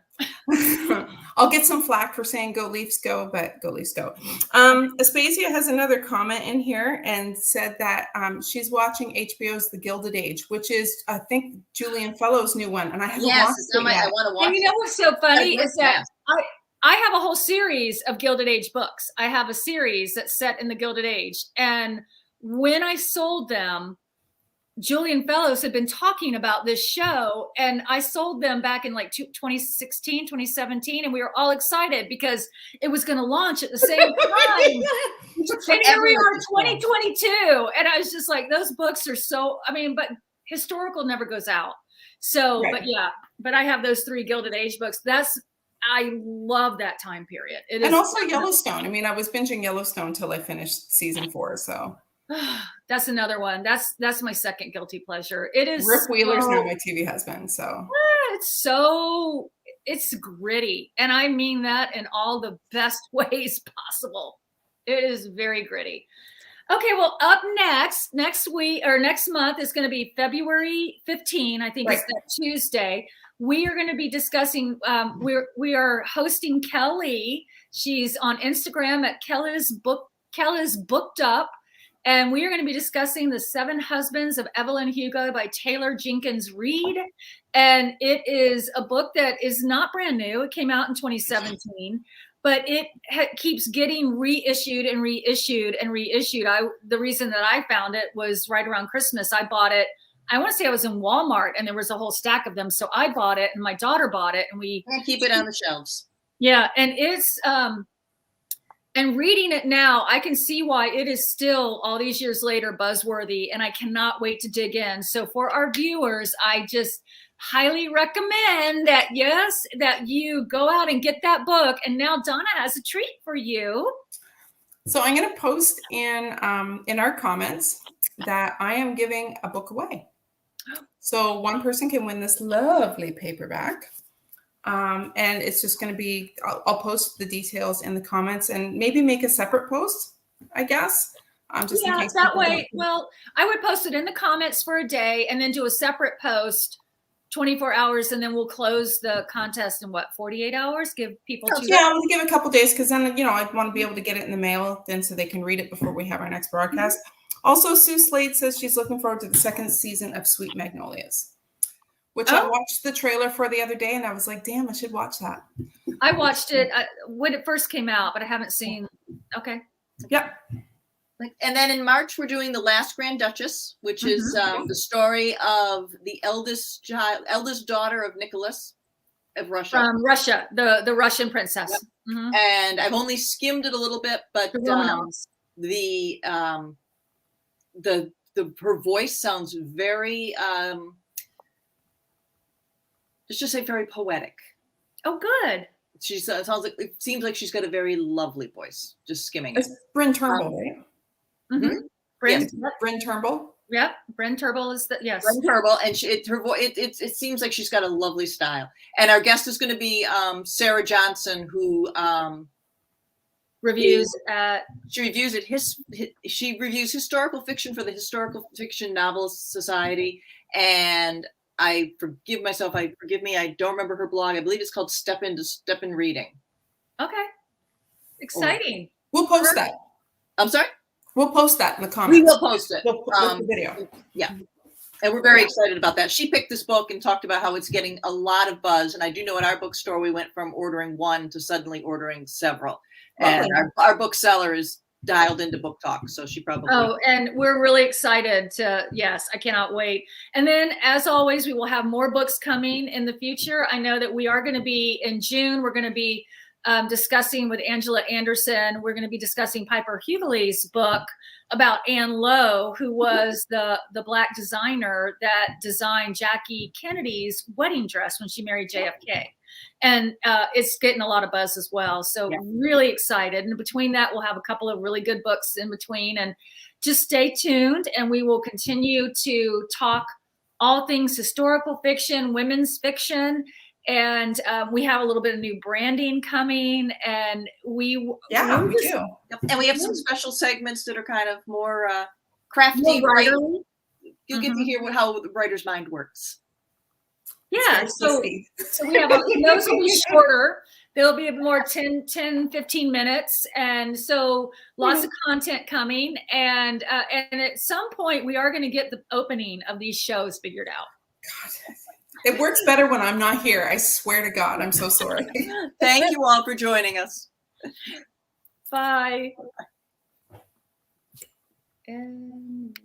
I'll get some flack for saying "Go Leafs, go," but go Leafs, go. Aspasia has another comment in here and said that she's watching HBO's The Gilded Age, which is, I think, Julian Fellowes' new one, and I haven't watched it yet. I want to watch. And what's so funny is that I have a whole series of Gilded Age books. I have a series that's set in the Gilded Age, and when I sold them, Julian Fellows had been talking about this show, and I sold them back in like 2016, 2017, and we were all excited because it was going to launch at the same time. And here we are, 2022, and I was just like, those books are so, I mean, but historical never goes out. So, Right. but yeah, but I have those 3 Gilded Age books. I love that time period. And also Yellowstone. I mean, I was binging Yellowstone till I finished season 4, so. That's another one. That's my second guilty pleasure. It is Rick Wheeler's now my TV husband, so. It's gritty. And I mean that in all the best ways possible. It is very gritty. Okay, well, up next week or next month is going to be February 15, I think, right. It's that Tuesday. We are going to be discussing, we are hosting Kelly. She's on Instagram at Kelly's Booked Up. And we are going to be discussing The 7 Husbands of Evelyn Hugo by Taylor Jenkins Reid. And it is a book that is not brand new. It came out in 2017, but it keeps getting reissued and reissued and reissued. The reason that I found it was right around Christmas. I bought it. I want to say I was in Walmart and there was a whole stack of them. So I bought it and my daughter bought it and we keep it on the shelves. Yeah. And it's, and reading it now, I can see why it is still all these years later buzzworthy, and I cannot wait to dig in. So for our viewers, I just highly recommend that, that you go out and get that book. And now Donna has a treat for you. So I'm going to post in our comments that I am giving a book away. So one person can win this lovely paperback. And it's just going to be, I'll post the details in the comments and maybe make a separate post, I guess. Just in case that way. Well, I would post it in the comments for a day and then do a separate post 24 hours. And then we'll close the contest in 48 hours? Give people I'll give a couple days because then, I want to be able to get it in the mail then so they can read it before we have our next broadcast. Also, Sue Slade says she's looking forward to the 2nd season of Sweet Magnolias, which I watched the trailer for the other day, and I was like, damn, I should watch that. I watched it when it first came out, but I haven't seen. Okay. Yep. And then in March, we're doing The Last Grand Duchess, which is the story of the eldest daughter of Nicholas of Russia. From Russia, the Russian princess. Yep. Mm-hmm. And I've only skimmed it a little bit, but her voice sounds very let's just say very poetic. Oh, good. She sounds like, it seems like she's got a very lovely voice. Just skimming. It's Bryn Turnbull, right? Mm-hmm. Bryn Turnbull. Yep, Bryn Turnbull is yes. Bryn Turnbull, and it seems like she's got a lovely style. And our guest is going to be Sarah Johnson, who reviews she reviews historical fiction for the Historical Fiction Novelist Society, and forgive me, I don't remember her blog. I believe it's called Step in Reading. Okay. Exciting. We'll post that. I'm sorry? We'll post that in the comments. We will post it. We'll post the video. Yeah. And we're very excited about that. She picked this book and talked about how it's getting a lot of buzz. And I do know at our bookstore, we went from ordering one to suddenly ordering several. And our bookseller is dialed into Book Talk, so she probably. Oh, and we're really excited to. Yes, I cannot wait. And then, as always, we will have more books coming in the future. I know that we are going to be in June. We're going to be discussing with Angela Anderson. We're going to be discussing Piper Hughley's book about Anne Lowe, who was the Black designer that designed Jackie Kennedy's wedding dress when she married JFK. And it's getting a lot of buzz as well. So really excited. And between that, we'll have a couple of really good books in between. And just stay tuned. And we will continue to talk all things historical fiction, women's fiction. And we have a little bit of new branding coming. And we do. Yep. And we have some special segments that are kind of more crafty. You'll get to hear how the writer's mind works. Yeah, so we have those will be shorter. They'll be more 10, 15 minutes. And so lots of content coming. And at some point, we are going to get the opening of these shows figured out. God, it works better when I'm not here. I swear to God, I'm so sorry. Thank you all for joining us. Bye. And